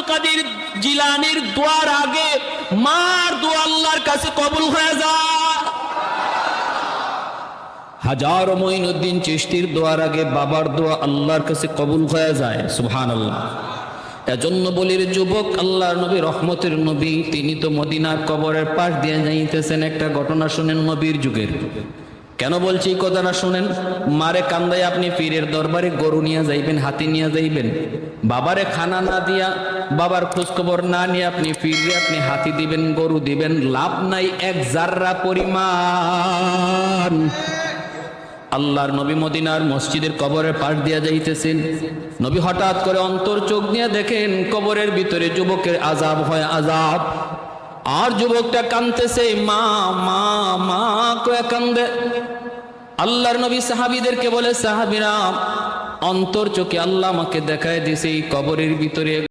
কাদের জিলানীর দোয়ার আগে মার দোয়া আল্লাহর কাছে কবুল হয়ে যায়। হাজার মঈনুদ্দিন চিশতির দোয়ার আগে বাবার দোয়া আল্লাহর কাছে কবুল হয়ে যায়। সুবহানাল্লাহ। এজন্য বলির যুবক, আল্লাহর নবী রহমতের নবী, তিনি তো মদিনার কবরের পাশ দিয়ে যাইতেছেন। একটা ঘটনা শুনেন নবীর যুগের। কেন বলছি এই কথাটা শুনেন। মারে কান্দায় আপনি পীরের দরবারে গরু নিয়ে যাইবেন, হাতি নিয়ে যাইবেন, বাবারে খানা না দিয়া, বাবার খোঁজখবর না নিয়ে আপনি পীরে আপনি হাতি দিবেন, গরু দিবেন, লাভ নাই এক জাররা পরিমাণ। আল্লাহর নবী মদিনার মসজিদের কবরের পাশ দিয়া যাইতেছেন। নবী হঠাৎ করে অন্তর চোখ দিয়ে দেখেন কবরের ভিতরে যুবকের আযাব হয় আযাব। আর যুবকটা কাঁদতেছে, মা মা মা কয়ে কান্দে। আল্লাহর নবী সাহাবীদেরকে বলে, সাহাবীরা, অন্তর চোখে আল্লাহ আমাকে দেখায় দিছে এই কবরের ভিতরে